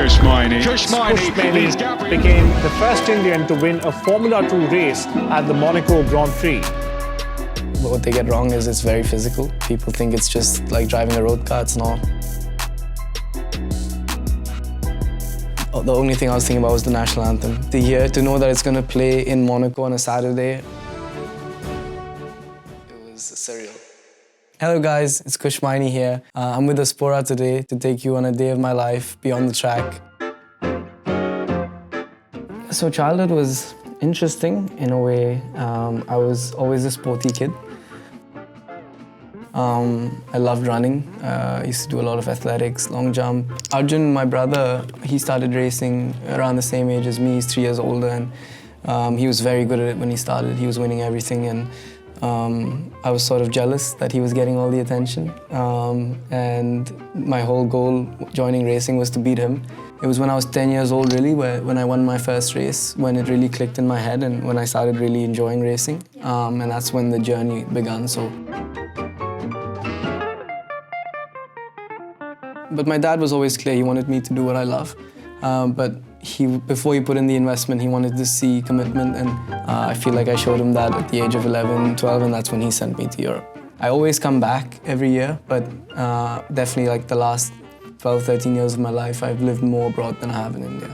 Kush Maini. Kush Maini became the first Indian to win a Formula 2 race at the Monaco Grand Prix. What they get wrong is it's very physical. People think it's just like driving a road car, it's not. The only thing I was thinking about was the national anthem. To know that it's going to play in Monaco on a Saturday, it was surreal. Hello guys, it's Kush Maini here. I'm with Aspora today to take you on a day of my life beyond the track. So childhood was interesting in a way. I was always a sporty kid. I loved running. I used to do a lot of athletics, long jump. Arjun, my brother, he started racing around the same age as me. He's 3 years older, and he was very good at it when he started. He was winning everything, and I was sort of jealous that he was getting all the attention. And my whole goal joining racing was to beat him. It was when I was 10 years old, really, when I won my first race, when it really clicked in my head and when I started really enjoying racing. And that's when the journey began. But my dad was always clear. He wanted me to do what I love. But before he put in the investment, he wanted to see commitment, and I feel like I showed him that at the age of 11, 12, and that's when he sent me to Europe. I always come back every year, but definitely like the last 12, 13 years of my life, I've lived more abroad than I have in India.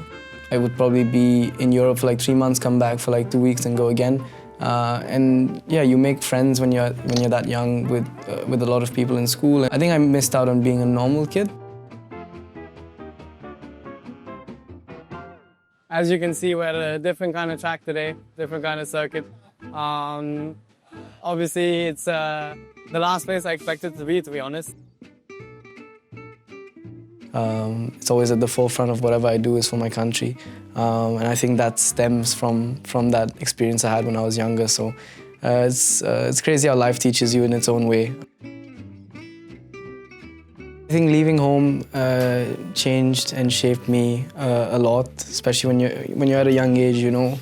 I would probably be in Europe for like 3 months, come back for like 2 weeks and go again. And yeah, you make friends when you're that young with a lot of people in school. I think I missed out on being a normal kid. As you can see, we're at a different kind of track today, different kind of circuit. Obviously, it's the last place I expected to be honest. It's always at the forefront of whatever I do is for my country. And I think that stems from that experience I had when I was younger. So it's crazy how life teaches you in its own way. I think leaving home changed and shaped me a lot, especially when you're at a young age, you know.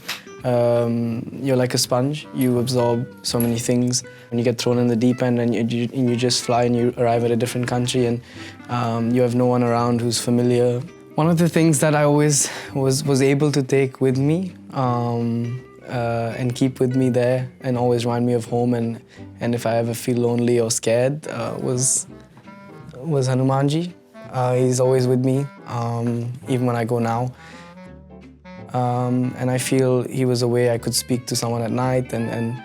You're like a sponge. You absorb so many things. When you get thrown in the deep end and you just fly and you arrive at a different country and you have no one around who's familiar. One of the things that I always was able to take with me and keep with me there and always remind me of home and if I ever feel lonely or scared was Hanumanji. He's always with me, even when I go now. And I feel he was a way I could speak to someone at night and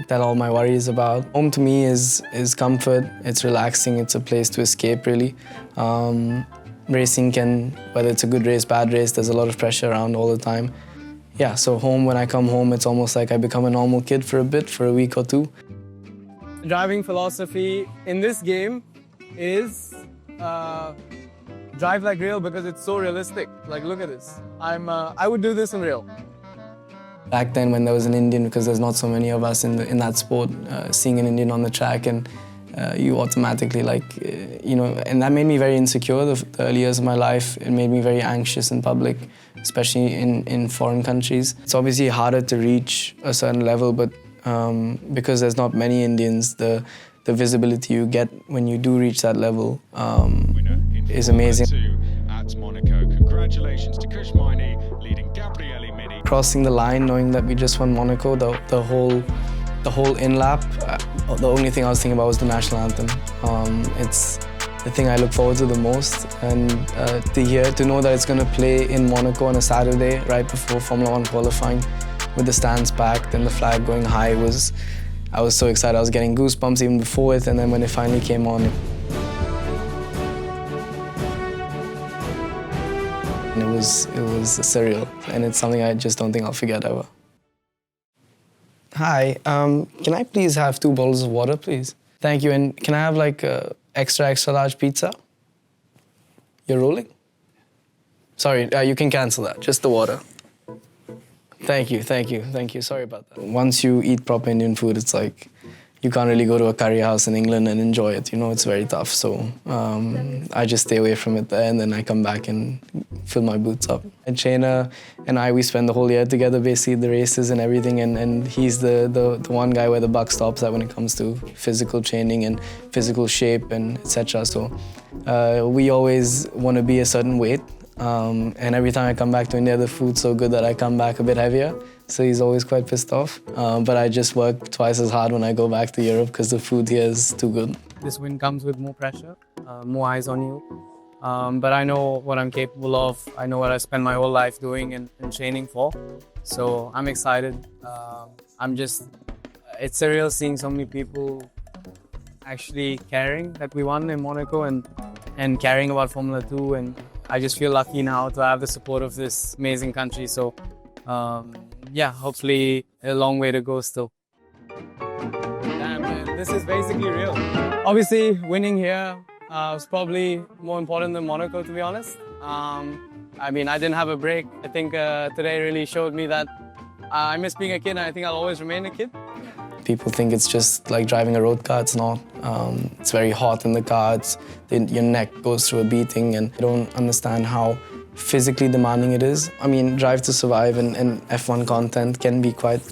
tell all my worries about. Home to me is comfort, it's relaxing, it's a place to escape really. Racing can, whether it's a good race, bad race, there's a lot of pressure around all the time. Yeah, so home, when I come home, it's almost like I become a normal kid for a bit, for a week or two. Driving philosophy in this game is drive like real because it's so realistic. Like, look at this. I would do this in real. Back then, when there was an Indian, because there's not so many of us in that sport, seeing an Indian on the track and you automatically you know, and that made me very insecure the early years of my life. It made me very anxious in public, especially in foreign countries. It's obviously harder to reach a certain level, but because there's not many Indians, the visibility you get when you do reach that level is amazing. At Monaco. Congratulations to Kush Maini, leading Gabriele Mini. Crossing the line, knowing that we just won Monaco, the whole in-lap, the only thing I was thinking about was the national anthem. It's the thing I look forward to the most, and to know that it's going to play in Monaco on a Saturday, right before Formula 1 qualifying, with the stands packed and the flag going high I was so excited. I was getting goosebumps even before it, and then when it finally came on, it was surreal, and it's something I just don't think I'll forget ever. Hi, can I please have 2 bottles of water, please? Thank you, and can I have like a extra large pizza? You're rolling? Sorry, you can cancel that, just the water. Thank you. Sorry about that. Once you eat proper Indian food, it's like you can't really go to a curry house in England and enjoy it. You know, it's very tough. So I just stay away from it there, and then I come back and fill my boots up. And Shayna and we spend the whole year together, basically the races and everything. And he's the one guy where the buck stops at when it comes to physical training and physical shape and etc. So we always want to be a certain weight. And every time I come back to India, the food's so good that I come back a bit heavier. So he's always quite pissed off. But I just work twice as hard when I go back to Europe because the food here is too good. This win comes with more pressure, more eyes on you. But I know what I'm capable of. I know what I spent my whole life doing and training for. So I'm excited. It's surreal seeing so many people actually caring that we won in Monaco and caring about Formula 2. And I just feel lucky now to have the support of this amazing country. So yeah, hopefully a long way to go still. Damn, man, this is basically real. Obviously, winning here was probably more important than Monaco, to be honest. I mean, I didn't have a break. I think today really showed me that I miss being a kid, and I think I'll always remain a kid. People think it's just like driving a road car. It's not. It's very hot in the car. Your neck goes through a beating, and I don't understand how physically demanding it is. I mean, Drive to Survive and F1 content can be quite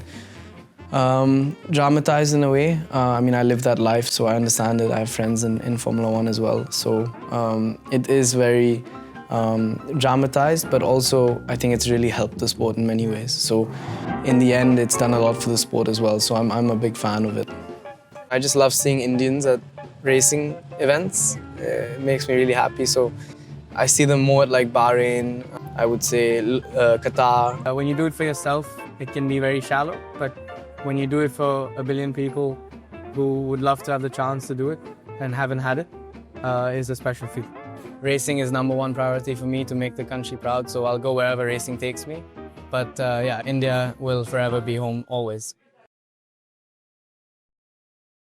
dramatized in a way. I mean, I live that life, so I understand it. I have friends in Formula 1 as well. So it is very dramatized, but also I think it's really helped the sport in many ways. So in the end, it's done a lot for the sport as well. So I'm a big fan of it. I just love seeing Indians at racing events. It makes me really happy. So I see them more at like Bahrain, I would say Qatar. When you do it for yourself, it can be very shallow, but when you do it for a billion people who would love to have the chance to do it and haven't had it, is a special feat. Racing is #1 priority for me to make the country proud, so I'll go wherever racing takes me. But yeah, India will forever be home always.